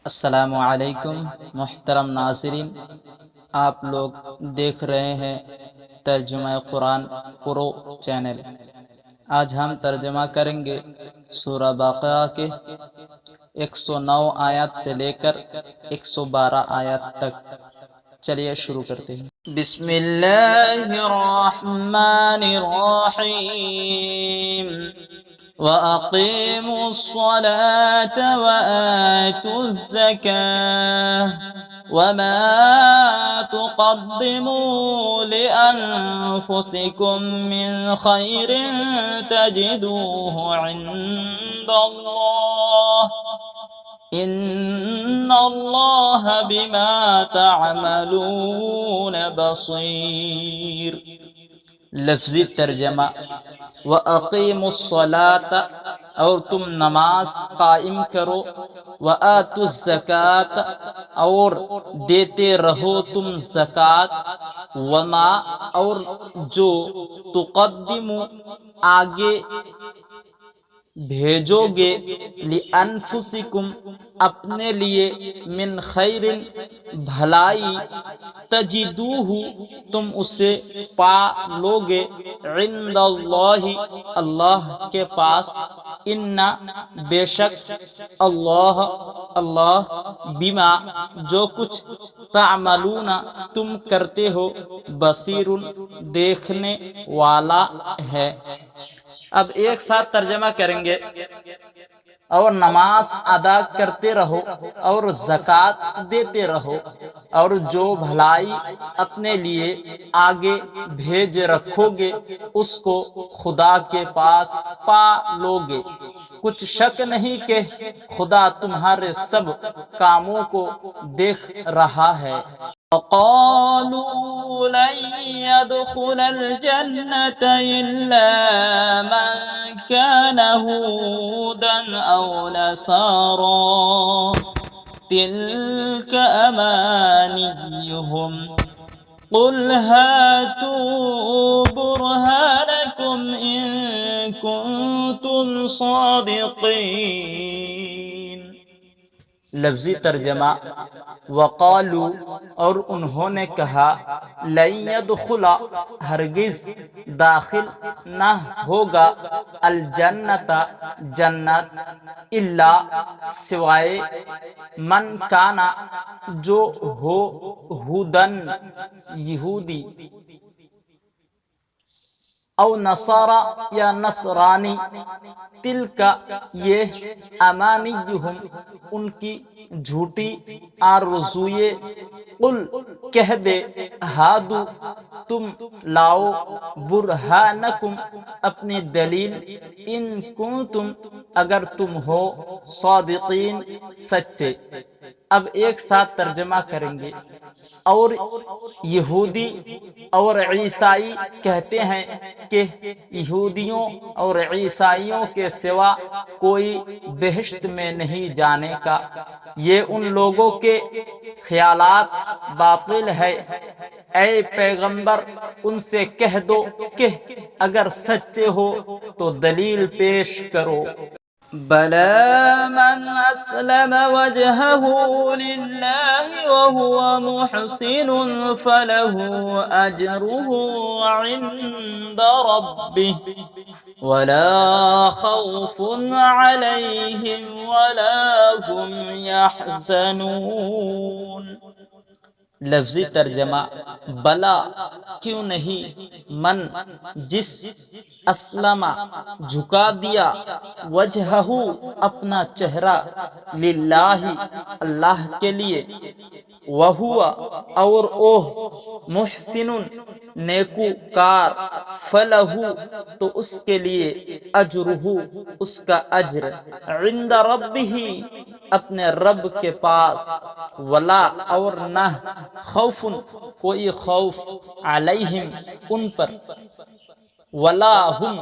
السلام علیکم محترم ناظرین، آپ لوگ دیکھ رہے ہیں ترجمہ قرآن پرو چینل۔ آج ہم ترجمہ کریں گے سورہ بقرہ کے 109 آیات سے لے کر 112 آیات تک۔ چلیے شروع کرتے ہیں۔ بسم اللہ الرحمن الرحیم۔ وَأَقِيمُوا الصَّلَاةَ وَآتُوا الزَّكَاةَ وَمَا تُقَدِّمُوا لِأَنفُسِكُم مِّنْ خَيْرٍ تَجِدُوهُ عِندَ اللَّهِ إِنَّ اللَّهَ بِمَا تَعْمَلُونَ بَصِيرٌ۔ لفظی ترجمہ: وَأَقِيمُوا الصَّلَاةَ، اور تم نماز قائم کرو، وَآتُوا الزَّكَاةَ، اور دیتے رہو تم زکوٰۃ، وَمَا، اور جو، تقدموا، آگے بھیجو گے، لِأَنفُسِكُمْ، اپنے لیے، من خیر، بھلائی، تجدوہ، تم اسے پا لوگے، عند اللہ، اللہ کے پاس، ان، بے شک، اللہ بما، جو کچھ، تعملون، تم کرتے ہو، بصیر، دیکھنے والا ہے۔ اب ایک ساتھ ترجمہ کریں گے۔ اور نماز ادا کرتے رہو اور زکوٰۃ دیتے رہو، اور جو بھلائی اپنے لیے آگے بھیج رکھو گے اس کو خدا کے پاس پا لوگے۔ کچھ شک نہیں کہ خدا تمہارے سب کاموں کو دیکھ رہا ہے۔ وَقَالُوا لَن يَدْخُلَ الْجَنَّةَ إِلَّا مَن كَانَ هُودًا أَوْ نَصَارَىٰ تِلْكَ أَمَانِيُّهُمْ قُلْ هَاتُوا بُرْهَانَكُمْ إِن كُنتُمْ صَادِقِينَ۔ لفظی ترجمہ: وقالو، اور انہوں نے کہا، لن يدخل، ہرگز داخل نہ ہوگا، الجنت، جنت، الا، سوائے، من کانا، جو ہو، ہودن، یہودی، او نصارا، یا نصرانی، تلک، یہ، امانیہم، ان کی جھوٹی آرزوئے، قل، کہہ دے، ہادو، تم لاؤ، برہانکم، اپنی دلیل، ان کنتم، اگر تم ہو، صادقین، سچے۔ اب ایک ساتھ ترجمہ کریں گے۔ اور یہودی اور عیسائی کہتے ہیں کہ یہودیوں اور عیسائیوں کے سوا کوئی بہشت میں نہیں جانے کا۔ یہ ان لوگوں کے خیالات باطل ہے۔ اے پیغمبر، ان سے کہہ دو کہ اگر سچے ہو تو دلیل پیش کرو۔ بَلَىٰ مَنْ أَسْلَمَ وَجْهَهُ لِلَّهِ وَهُوَ مُحْسِنٌ فَلَهُ أَجْرُهُ عِندَ رَبِّهِ وَلَا خَوْفٌ عَلَيْهِمْ وَلَا هُمْ يَحْزَنُونَ۔ لفظی ترجمہ: بلا، کیوں نہیں، من، جس، اسلم، جھکا دیا، وجہہ، اپنا چہرہ، للہ، اللہ کے لیے، وہو، اور اوہ، محسن، نیکوکار، فلہ، تو اس کے لیے، اجرہ، اس کا اجر، عند ربہ، اپنے رب کے پاس، ولا، اور نہ، خوف، کوئی خوف، علیہم، ان پر، ولا ہم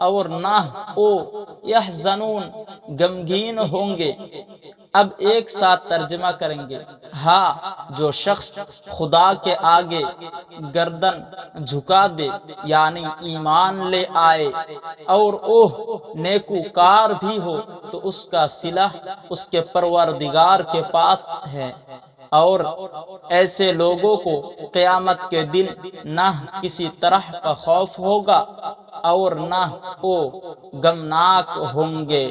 اور نہ او یحزنون غمگین ہوں گے۔ اب ایک ساتھ ترجمہ کریں گے۔ ہاں، جو شخص خدا کے آگے گردن جھکا دے یعنی ایمان لے آئے اور اوہ نیکوکار بھی ہو تو اس کا صلہ اس کے پروردگار کے پاس ہے، اور ایسے لوگوں کو قیامت کے دن نہ کسی طرح کا خوف ہوگا اور نہ وہ غمناک ہوں گے۔